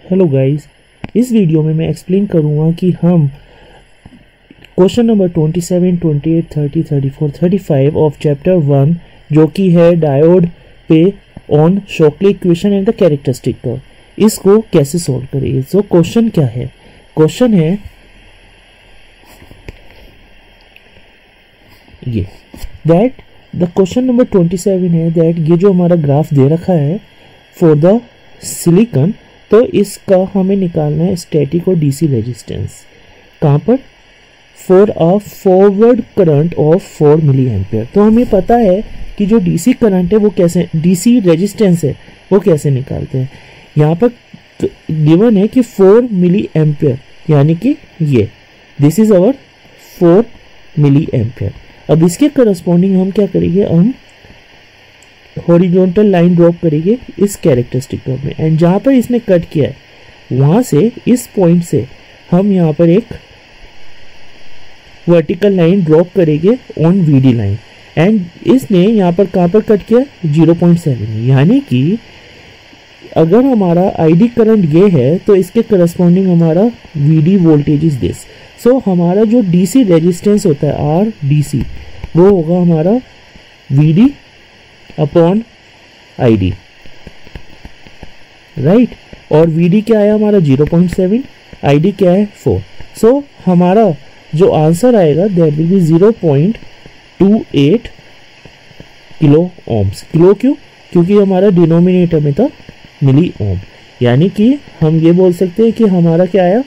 Hello guys, इस video में मैं एक्सप्लेन करूँगा कि हम क्वेश्चन नंबर 27, 28, 30, 34, 35 ऑफ चैप्टर 1 जो कि है डायोड पे on Shockley equation and the characteristic curve, इसको कैसे सॉल्व करेंगे। सो क्वेश्चन क्या है? क्वेश्चन है ये दैट द क्वेश्चन नंबर 27 है दैट ये जो हमारा ग्राफ दे रखा है फॉर द सिलिकॉन, तो इसका हमें निकालना है स्टैटिक और डीसी रेजिस्टेंस। कहाँ पर? For a forward current of 4 milli ampere. तो हमें पता है कि जो डीसी करंट है वो कैसे, डीसी रेजिस्टेंस है वो कैसे निकालते हैं। यहाँ पर गिवन है कि 4 मिली एम्पियर, यानी कि ये this is our 4 milli ampere. अब इसके करस्पॉन्डिंग हम क्या करेंगे, हम हॉरिजॉन्टल लाइन ड्रॉप करेंगे इस कैरेक्टरिस्टिक कर्व में, एंड जहाँ पर इसने कट किया है वहाँ से इस पॉइंट से हम यहाँ पर एक वर्टिकल लाइन ड्रॉप करेंगे ऑन वीडी लाइन, एंड इसने यहाँ पर कहाँ पर कट किया 0.7, यानी कि अगर हमारा आईडी करंट ये है तो इसके करस्पॉन्डिंग हमारा वीडी वोल्टेज इज दिस। सो हमारा जो डीसी रेजिस्टेंस होता है आर डीसी वो होगा हमारा वीडी अपॉन आईडी, राइट। और वीडी क्या है हमारा 0.7, आईडी क्या है 4। सो हमारा जो आंसर आएगा that will be 0.28 kilo ohms. Kilo क्यों? क्योंकि हमारा डिनोमिनेटर में था मिली ओम, यानी कि हम ये बोल सकते हैं कि हमारा क्या आया,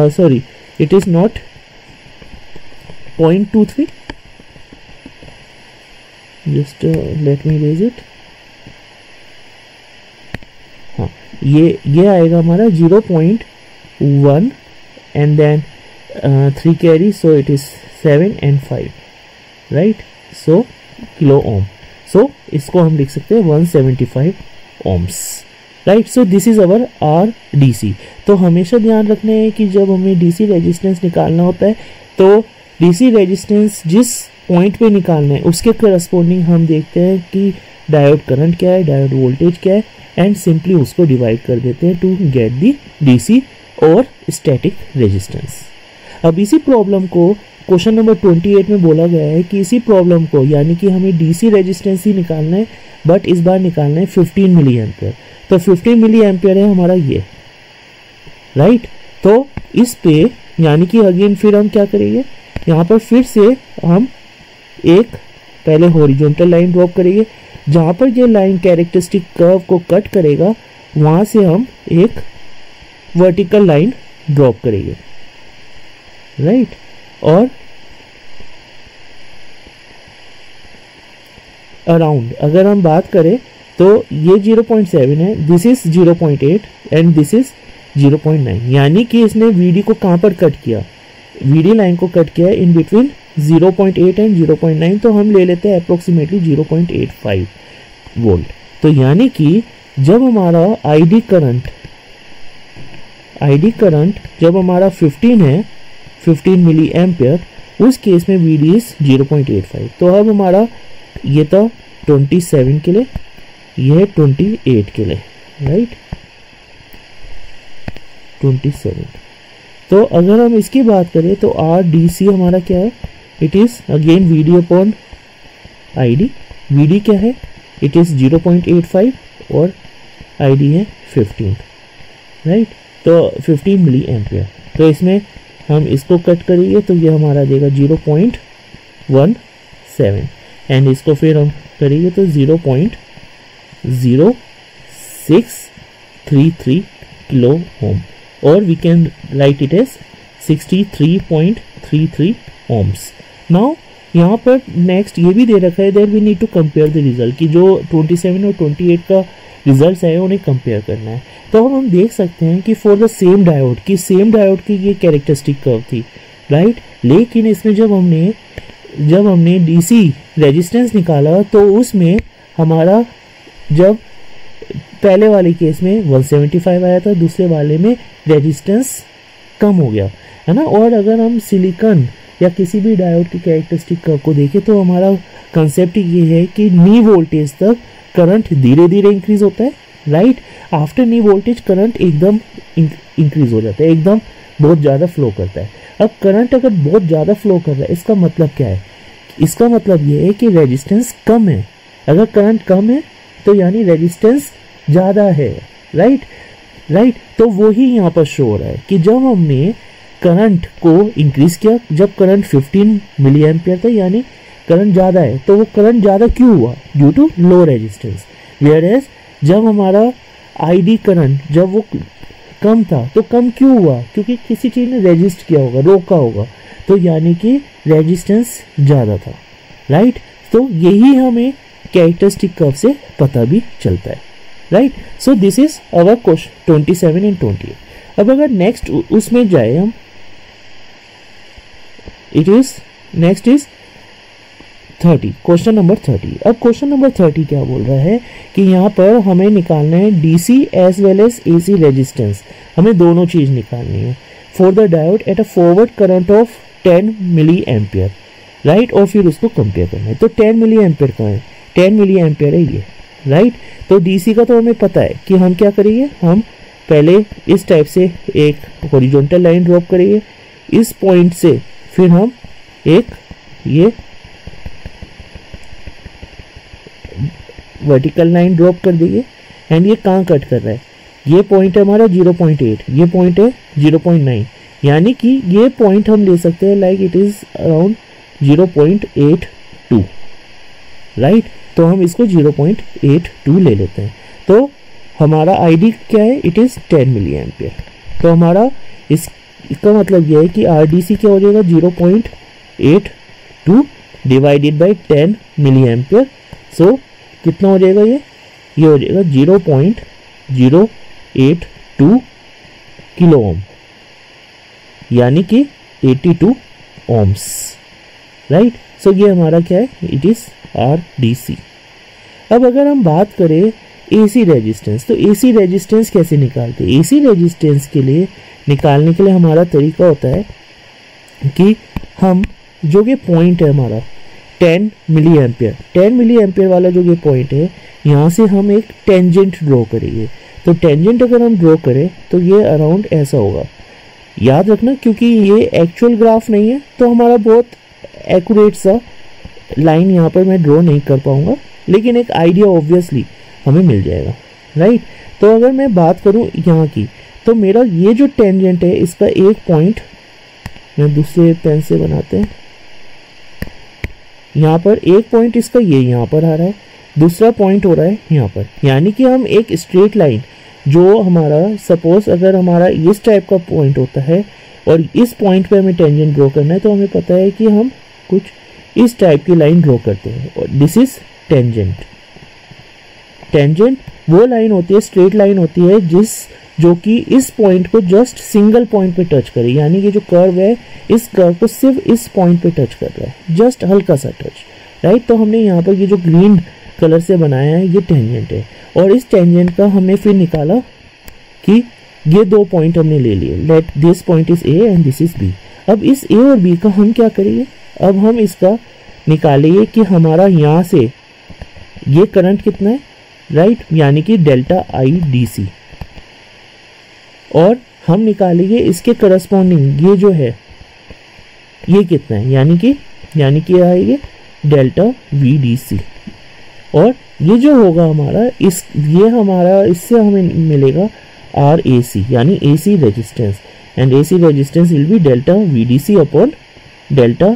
sorry it is not 0.23, just let me raise it. हाँ, ये आएगा हमारा 0.1 and then 3 carry, so it is 7 and 5, right. So kilo ohm, so इसको हम लिख सकते हैं 175 ohms, right. So this is our R DC. तो हमेशा ध्यान रखना है कि जब हमें डीसी रेजिस्टेंस निकालना होता है तो डीसी रेजिस्टेंस जिस पॉइंट पे निकालना है उसके करस्पॉन्डिंग हम देखते हैं कि डायोड करंट क्या है, डायोड वोल्टेज क्या है, एंड सिंपली उसको डिवाइड कर देते हैं टू गेट दी डीसी और स्टैटिक रेजिस्टेंस। अब इसी प्रॉब्लम को क्वेश्चन नंबर 28 में बोला गया है कि इसी प्रॉब्लम को, यानी कि हमें डीसी रेजिस्टेंस ही निकालना है, बट इस बार निकालना है 15 मिली एम्पियर। तो 15 मिली एम्पियर है हमारा ये, राइट। तो इस पे यानी कि अगेन फिर हम क्या करेंगे, यहाँ पर फिर से हम एक पहले हॉरिजॉन्टल लाइन ड्रॉप करेंगे, जहाँ पर ये लाइन कैरेक्टरिस्टिक कर्व को कट करेगा वहाँ से हम एक वर्टिकल लाइन ड्रॉप करेंगे, राइट। और अराउंड अगर हम बात करें तो ये 0.7 है, this is 0.8 and this is 0.9, यानी कि इसने वीडी को कहाँ पर कट किया, वीडी लाइन को कट किया इन बिटवीन 0.8 एंड 0.9। तो हम ले लेते हैं अप्रोक्सीमेटली 0.85 वोल्ट। तो यानी कि जब हमारा आईडी करंट जब हमारा 15 है, 15 मिली एम्पियर, उस केस में वीडी इज 0.85। तो अब हमारा ये था 27 के लिए, ये है 28 के लिए, राइट 27। तो अगर हम इसकी बात करें तो आर डी सी हमारा क्या है, it is again VD upon ID. VD क्या है, इट इज 0.85 और आईडी है 15, राइट। तो 15 मिली एम्पियर। तो इसमें हम इसको कट करेंगे तो ये हमारा देगा 0.17, एंड इसको फिर हम करेंगे तो 0.0633 किलो ओम, और we can write it as 63.33 ohms. Now यहाँ पर नेक्स्ट ये भी दे रखा है that we need to compare the result, कि जो 27 और 28 का रिजल्ट है उन्हें कंपेयर करना है। तो हम देख सकते हैं कि फॉर द सेम डायोड की ये कैरेक्टरिस्टिक कर्व थी, राइट। लेकिन इसमें जब हमने डीसी रेजिस्टेंस निकाला तो उसमें हमारा जब पहले वाले केस में 175 आया था, दूसरे वाले में रेजिस्टेंस कम हो गया, है ना। और अगर हम सिलिकॉन या किसी भी डायोड की कैरेक्टरिस्टिक कर्व को देखें तो हमारा कंसेप्ट ये है कि नी वोल्टेज तक करंट धीरे धीरे इंक्रीज होता है, राइट। आफ्टर नी वोल्टेज करंट एकदम इंक्रीज हो जाता है, एकदम बहुत ज़्यादा फ्लो करता है। अब करंट अगर बहुत ज़्यादा फ्लो कर रहा है, इसका मतलब क्या है? इसका मतलब ये है कि रेजिस्टेंस कम है। अगर करंट कम है तो यानी रेजिस्टेंस ज़्यादा है, राइट। तो वही यहाँ पर शो हो रहा है कि जब हमने करंट को इंक्रीज किया, जब करंट 15 मिली एम्पियर था यानी करंट ज़्यादा है, तो वो करंट ज़्यादा क्यों हुआ? Due to low resistance. Whereas जब हमारा आईडी करंट जब वो कम था तो कम क्यों हुआ? क्योंकि किसी चीज़ ने रेजिस्ट किया होगा, रोका होगा, तो यानी कि रेजिस्टेंस ज़्यादा था, राइट। तो यही हमें कैरेक्टरिस्टिक कर्व से पता भी चलता है, right. So this is our question 27 and 28। अब अगर नेक्स्ट उसमें जाए हम, नेक्स्ट इज 30, क्वेश्चन नंबर 30। अब क्वेश्चन नंबर 30 क्या बोल रहा है कि यहाँ पर हमें निकालना है DC as well as AC resistance, हमें दोनों चीज निकालनी है for the diode at a forward current of 10 milli ampere, right. और फिर उसको कंपेयर करना है। तो 10 मिली एम्पियर कहाँ है? 10 मिली एम्पियर है ये, राइट। तो डीसी का तो हमें पता है कि हम क्या करेंगे, हम पहले इस टाइप से एक हॉरिजॉन्टल लाइन ड्रॉप करेंगे, इस पॉइंट से फिर हम एक ये वर्टिकल लाइन ड्रॉप कर देंगे। एंड ये कहाँ कट कर रहा है? ये पॉइंट है हमारा 0.8, ये पॉइंट है 0.9, यानी कि ये पॉइंट हम ले सकते हैं like it is around 0.82, right. तो हम इसको 0.82 ले लेते हैं। तो हमारा आईडी क्या है? It is 10 milli ampere. तो हमारा इसका मतलब यह है कि आरडीसी क्या हो जाएगा? 0.82 डिवाइडेड बाई 10 मिली एम्पियर। सो कितना हो जाएगा ये हो जाएगा 0.082 किलो ओम, यानी कि 82 ओम्स, राइट। सो ये हमारा क्या है? It is RDC. अब अगर हम बात करें एसी रेजिस्टेंस, तो एसी रेजिस्टेंस कैसे निकालते हैं? एसी रेजिस्टेंस के लिए निकालने के लिए हमारा तरीका होता है कि हम जो ये पॉइंट है हमारा 10 मिली एम्पियर वाला जो ये पॉइंट है, यहाँ से हम एक टेंजेंट ड्रॉ करेंगे। तो टेंजेंट अगर हम ड्रॉ करें तो ये अराउंड ऐसा होगा। याद रखना, क्योंकि ये एक्चुअल ग्राफ नहीं है तो हमारा बहुत एक्यूरेट सा लाइन यहाँ पर मैं ड्रॉ नहीं कर पाऊंगा, लेकिन एक आइडिया ऑब्वियसली हमें मिल जाएगा, राइट। तो अगर मैं बात करूँ यहाँ की, तो मेरा ये जो टेंजेंट है इसका एक पॉइंट मैं दूसरे पेन से बनाते हैं, यहाँ पर एक पॉइंट इसका ये यहाँ पर आ रहा है, दूसरा पॉइंट हो रहा है यहाँ पर, यानी कि हम एक स्ट्रेट लाइन जो हमारा सपोज अगर हमारा इस टाइप का पॉइंट होता है और इस पॉइंट पे हमें टेंजेंट ड्रॉ करना है, तो हमें पता है कि हम कुछ इस टाइप की लाइन ड्रॉ करते हैं और दिस इज टेंजेंट। टेंजेंट वो लाइन होती है, स्ट्रेट लाइन होती है जो कि इस पॉइंट को जस्ट सिंगल पॉइंट पे टच करे, यानी ये जो कर्व है इस कर्व को सिर्फ इस पॉइंट पे टच कर रहा है, जस्ट हल्का सा टच, राइट। तो हमने यहाँ पर ये जो ग्रीन कलर से बनाया है ये टेंजेंट है, और इस टेंजेंट का हमने फिर निकाला कि ये दो पॉइंट हमने ले लिए, let this point is A and this is B. अब इस ए और बी का हम क्या करेंगे? अब हम इसका निकालेंगे कि हमारा यहाँ से ये करंट कितना है, राइट, यानी कि डेल्टा आई डी सी, और हम निकालेंगे इसके करस्पॉन्डिंग ये जो है ये कितना है, यानी कि आएगा डेल्टा वी डी सी, और ये जो होगा हमारा ये हमारा इससे हमें मिलेगा आर ए सी, यानी A C resistance, and A C resistance will be delta V D C upon delta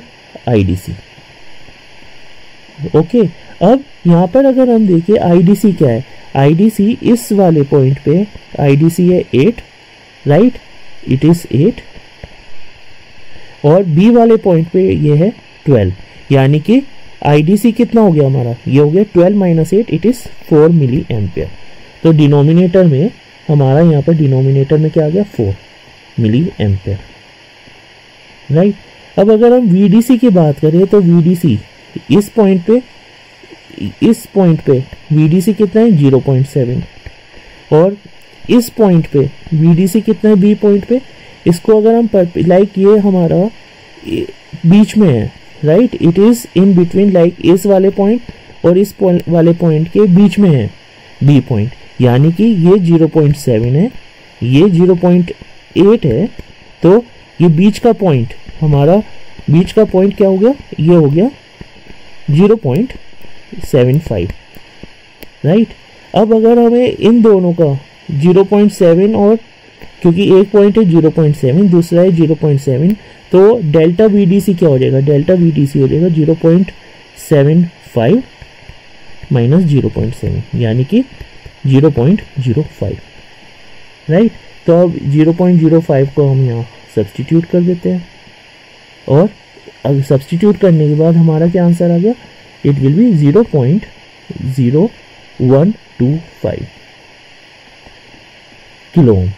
I D C. Okay, अब यहाँ पर अगर हम देखें आईडीसी क्या है, आईडीसी इस वाले पॉइंट पे आईडीसी है 8, राइट, इट इज 8, और बी वाले पॉइंट पे ये है 12, यानी कि आईडीसी कितना हो गया हमारा, ये हो गया 12 minus 8, it is 4 milli ampere. तो डिनोमिनेटर में हमारा यहाँ पर डिनोमिनेटर में क्या आ गया 4 मिली एम्पियर, राइट। अब अगर हम वीडीसी की बात करें तो वीडीसी इस पॉइंट पे वीडीसी कितना है 0.7, और इस पॉइंट पे वीडीसी कितना है बी पॉइंट पे, इसको अगर हम लाइक ये हमारा बीच में है, right, it is in between, like इस वाले पॉइंट और इस वाले पॉइंट के बीच में है बी पॉइंट, यानी कि ये 0.7 है, ये 0.8 है, तो ये बीच का पॉइंट, हमारा बीच का पॉइंट क्या हो गया, ये हो गया 0.75, राइट। अब अगर हमें इन दोनों का 0.7 और क्योंकि एक पॉइंट है 0.7, दूसरा है 0.7, तो डेल्टा BDC क्या हो जाएगा, डेल्टा BDC हो जाएगा 0.75 माइनस 0.7, यानी कि 0.05, राइट। तो अब 0.05 को हम यहाँ सब्स्टिट्यूट कर देते हैं, और अब सब्स्टिट्यूट करने के बाद हमारा क्या आंसर आ गया, it will B 0.0125 kilo ohm,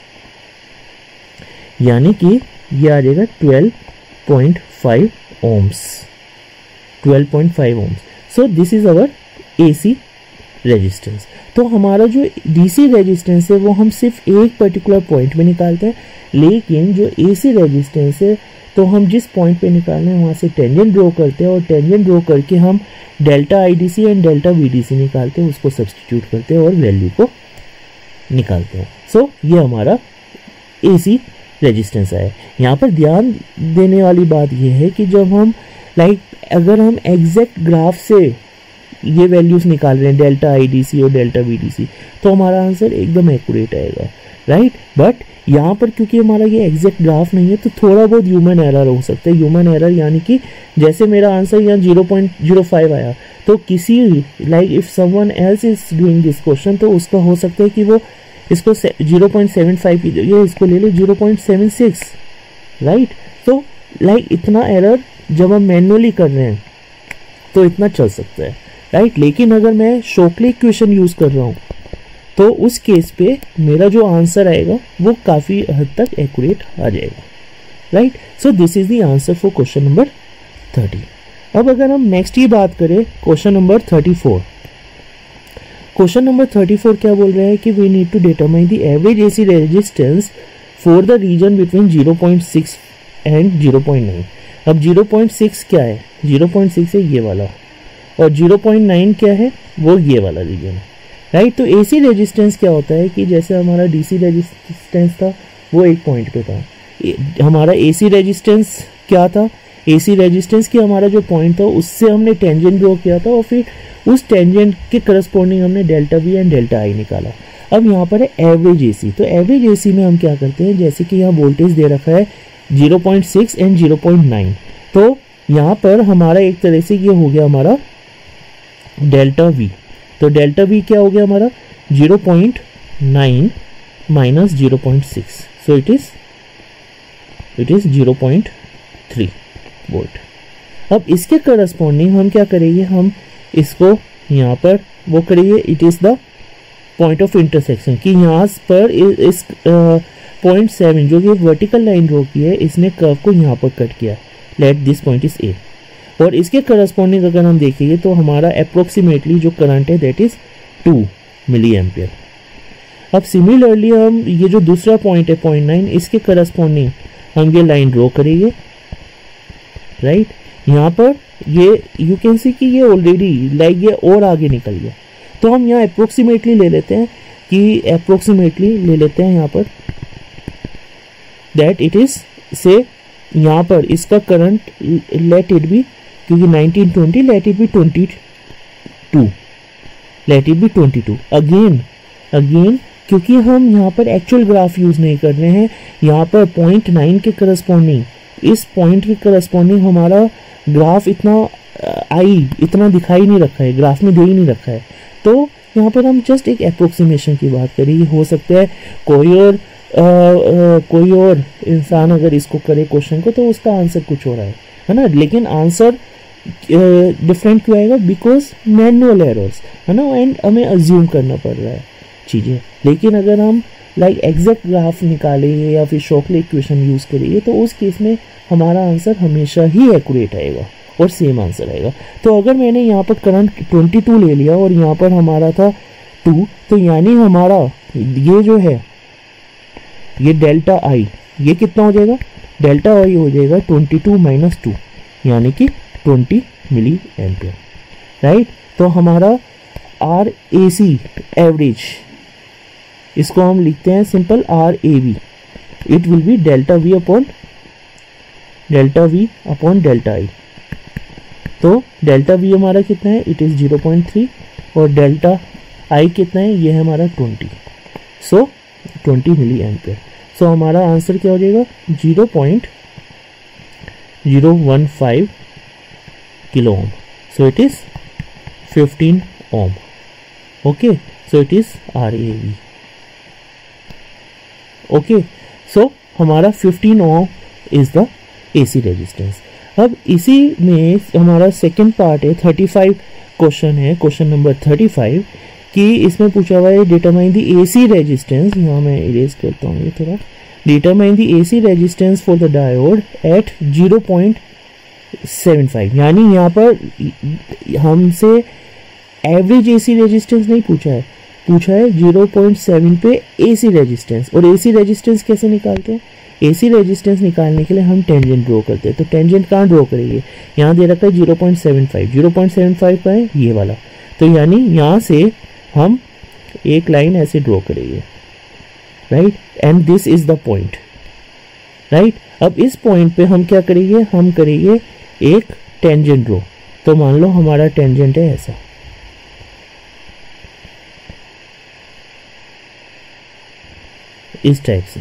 यानी कि ये आ जाएगा 12.5 ohms, 12.5 ohms। So this is our AC resistance. तो हमारा जो DC रेजिस्टेंस है वो हम सिर्फ एक पर्टिकुलर पॉइंट में निकालते हैं, लेकिन जो AC रेजिस्टेंस है तो हम जिस पॉइंट पे निकालना है वहाँ से टेंजेंट ड्रॉ करते हैं, और टेंजेंट ड्रॉ करके हम delta IDC and delta BDC निकालते हैं, उसको सब्स्टिट्यूट करते हैं और वैल्यू को निकालते हैं। सो ये हमारा AC रेजिस्टेंस है। यहाँ पर ध्यान देने वाली बात यह है कि जब हम अगर हम एग्जैक्ट ग्राफ से ये वैल्यूज निकाल रहे हैं डेल्टा IDC और डेल्टा BDC, तो हमारा आंसर एकदम एक्यूरेट आएगा, राइट। बट यहाँ पर क्योंकि हमारा ये एग्जैक्ट ग्राफ नहीं है तो थोड़ा बहुत ह्यूमन एरर हो सकता है। ह्यूमन एरर यानी कि जैसे मेरा आंसर यहाँ 0.05 आया, तो किसी if someone else is doing this question, तो उसका हो सकता है कि वो इसको 0.75 की जगह इसको ले ले 0.76, राइट। तो इतना एरर जब हम मैन्युअली कर रहे हैं तो इतना चल सकता है, राइट। लेकिन अगर मैं शोकली इक्वेशन यूज कर रहा हूँ तो उस केस पे मेरा जो आंसर आएगा वो काफी हद तक एक्यूरेट आ जाएगा, right. So this is the answer for question number 30। अब अगर हम नेक्स्ट ही बात करें क्वेश्चन नंबर 34, क्वेश्चन नंबर 34 क्या बोल रहे हैं कि we need to determine the average AC resistance for the region between 0.6 and 0.9। अब 0.6 क्या है, 0.6 है ये वाला, और 0.9 क्या है, वो ये वाला रीजन है, राइट। तो AC रेजिस्टेंस क्या होता है कि जैसे हमारा DC रेजिस्टेंस था वो एक पॉइंट पे था, हमारा AC रेजिस्टेंस क्या था, AC रेजिस्टेंस की हमारा जो पॉइंट था उससे हमने टेंजेंट ड्रॉ किया था, और फिर उस टेंजेंट के करस्पॉन्डिंग हमने delta V and delta I निकाला। अब यहाँ पर है एवरेज AC, तो एवरेज AC में हम क्या करते हैं, जैसे कि यहाँ वोल्टेज दे रखा है 0.6 एंड 0.9, तो यहाँ पर हमारा एक तरह से ये हो गया हमारा डेल्टा V। तो डेल्टा V क्या हो गया हमारा 0.9 minus 0.6, so it is 0.3 volt. अब इसके करस्पॉन्डिंग हम क्या करेंगे, हम इसको यहाँ पर वो करेंगे, it is the point of intersection, कि यहाँ पर इस 0.7 जो कि वर्टिकल लाइन ड्रॉ की है, इसने कर्व को यहाँ पर कट किया, late this point is A, और इसके करस्पॉन्डिंग अगर हम देखेंगे तो हमारा अप्रोक्सीमेटली जो करंट है दैट इज 2 मिली एम्पियर। अब सिमिलरली हम ये जो दूसरा पॉइंट है 0.9, इसके करस्पॉन्डिंग हम ये लाइन ड्रॉ करेंगे, राइट। यहाँ पर ये यू कैन सी कि ये ऑलरेडी ये और आगे निकल गया, तो हम यहाँ अप्रोक्सीमेटली ले लेते हैं यहाँ पर दैट इट इज से यहाँ पर इसका करंट लेट इट बी, क्योंकि 1920 लेट इट बी 22 अगेन क्योंकि हम यहाँ पर एक्चुअल ग्राफ यूज नहीं कर रहे हैं, यहाँ पर 0.9 के करस्पॉन्डिंग, इस पॉइंट के करस्पॉन्डिंग हमारा ग्राफ इतना दिखाई नहीं रखा है, ग्राफ में दे ही नहीं रखा है। तो यहाँ पर हम जस्ट एक अप्रोक्सीमेशन की बात करें, हो सकता है कोई और इंसान अगर इसको करे क्वेश्चन को तो उसका आंसर कुछ हो रहा है ना, लेकिन आंसर डिफरेंट क्यों आएगा, बिकॉज मैनुअल एरर्स है ना, एंड हमें अज्यूम करना पड़ रहा है चीज़ें। लेकिन अगर हम एग्जैक्ट ग्राफ निकालेंगे या फिर शॉकली इक्वेशन यूज़ करेंगे तो उस केस में हमारा आंसर हमेशा ही एक्यूरेट आएगा और सेम आंसर आएगा। तो अगर मैंने यहाँ पर करंट 22 ले लिया और यहाँ पर हमारा था 2, तो यानी हमारा ये जो है ये डेल्टा I ये कितना हो जाएगा, डेल्टा I हो जाएगा 22 - 2 यानी कि 20 मिली एम्पियर, राइट। तो हमारा आर ए सी एवरेज, इसको हम लिखते हैं simple R A B, it will be delta V upon delta I. तो डेल्टा वी हमारा कितना है, इट इज 0.3 और डेल्टा आई कितना है, ये है हमारा 20, सो 20 मिली एम्पियर। सो हमारा आंसर क्या हो जाएगा, 0.015 kilo ohm, so it is 15 ohm. Okay, so it is R A V. Okay, so हमारा 15 ohm is the AC resistance. अब इसी में हमारा सेकंड पार्ट है, 35 क्वेश्चन है, क्वेश्चन नंबर 35 कि इसमें पूछा हुआ है डिटरमाइन द एसी रेजिस्टेंस, यहाँ मैं इरेज करता हूँ ये थोड़ा, determine the AC resistance for the diode at 0.75, यानी यहाँ पर हमसे एवरेज एसी रेजिस्टेंस नहीं पूछा है, पूछा है 0.7 पे एसी रेजिस्टेंस। और एसी रेजिस्टेंस कैसे निकालते हैं, एसी रेजिस्टेंस निकालने के लिए हम टेंजेंट ड्रॉ करते हैं। तो टेंजेंट कहाँ ड्रॉ करेंगे, यहाँ दे रखा है 0.75, 0.75 का है ये वाला, तो यानी यहाँ से हम एक लाइन ऐसे ड्रॉ करेंगे, right, and this is the point, right. अब इस पॉइंट पे हम क्या करेंगे, हम करेंगे एक टेंजेंट ड्रॉ। तो मान लो हमारा टेंजेंट है ऐसा, इस टाइप से,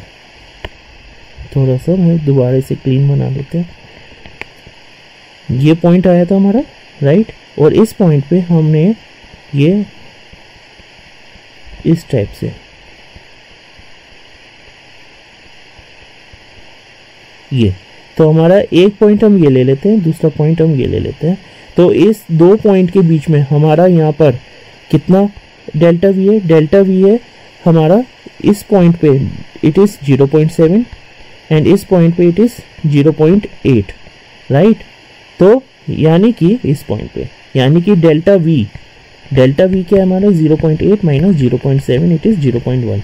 थोड़ा सा मैं दोबारा से क्लीन बना देते हैं। ये पॉइंट आया था हमारा, राइट, और इस पॉइंट पे हमने ये इस टाइप से ये, तो हमारा एक पॉइंट हम ये ले लेते हैं, दूसरा पॉइंट हम ये ले लेते हैं। तो इस दो पॉइंट के बीच में हमारा यहाँ पर कितना डेल्टा वी है, डेल्टा वी है हमारा इस पॉइंट पे इट इज 0.7 एंड इस पॉइंट पे इट इज 0.8, राइट। तो यानी कि इस पॉइंट पे, यानी कि डेल्टा वी क्या है हमारा 0.8 माइनस 0.7, इट इज 0.1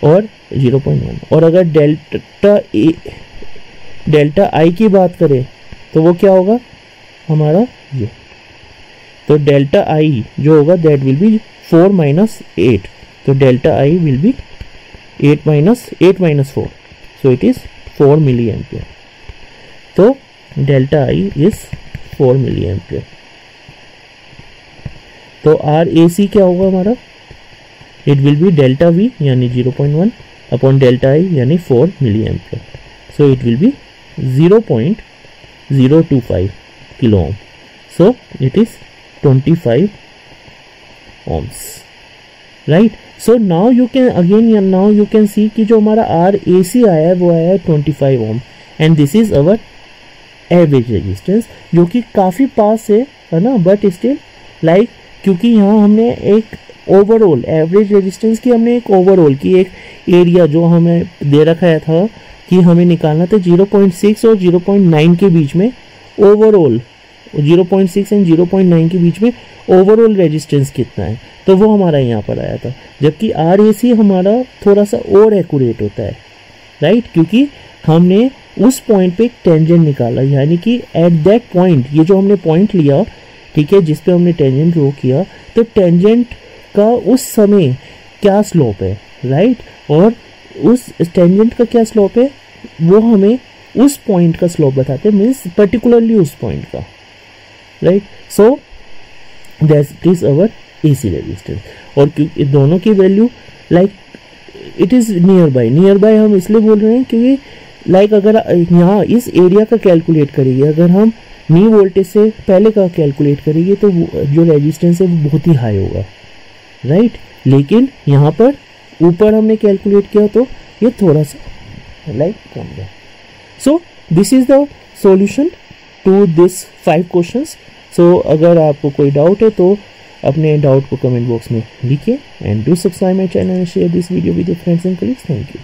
और 0.1। और अगर डेल्टा आई की बात करें तो वो क्या होगा हमारा ये, तो डेल्टा आई जो होगा दैट विल बी 4 माइनस 8, तो delta I will be 8 minus 4, so it is 4 milli ampere. तो delta I is 4 milli ampere. तो आर ए सी क्या होगा हमारा, it will be delta V यानी 0.1 अपॉन डेल्टा आई यानी 4 milli ampere, so it will be 0.025 kilo ohm, so it is 25 ohms, right. So now you can see कि जो हमारा are A सी आया है वो आया है 25 ohm and this is our average resistance, जो कि काफी पास है ना, बट स्टिल लाइक, क्योंकि यहाँ हमने एक ओवरऑल एवरेज रेजिस्टेंस की, हमने एक ओवरऑल की एक एरिया जो हमें दे रखा था कि हमें निकालना था 0.6 और 0.9 के बीच में ओवरऑल, 0.6 एंड 0.9 के बीच में ओवरऑल रेजिस्टेंस कितना है, तो वो हमारा यहाँ पर आया था। जबकि आर ए सी हमारा थोड़ा सा और एक्यूरेट होता है, राइट, क्योंकि हमने उस पॉइंट पे एक टेंजेंट निकाला, यानी कि एट दैट पॉइंट, ये जो हमने पॉइंट लिया, ठीक है, जिस पे हमने टेंजेंट ड्रॉ किया, तो टेंजेंट का उस समय क्या स्लोप है, राइट, और उस टेंजेंट का क्या स्लोप है वो हमें उस पॉइंट का स्लोप बताते हैं, मीन्स पर्टिकुलरली उस पॉइंट का, right. So that is our AC resistance. और क्योंकि दोनों की value like it is near by हम इसलिए बोल रहे हैं क्योंकि लाइक अगर यहाँ इस एरिया का कैलकुलेट करेंगे, अगर हम नी वोल्टेज से पहले का कैलकुलेट करेंगे तो जो रेजिस्टेंस है वो बहुत ही हाई होगा, राइट। लेकिन यहाँ पर ऊपर हमने कैलकुलेट किया तो ये थोड़ा सा लाइक कम है। So this is the solution to this 5 questions. So अगर आपको कोई डाउट है तो अपने डाउट को कमेंट बॉक्स में लिखिए and do subscribe my channel and share this video with your friends and colleagues. Thank you.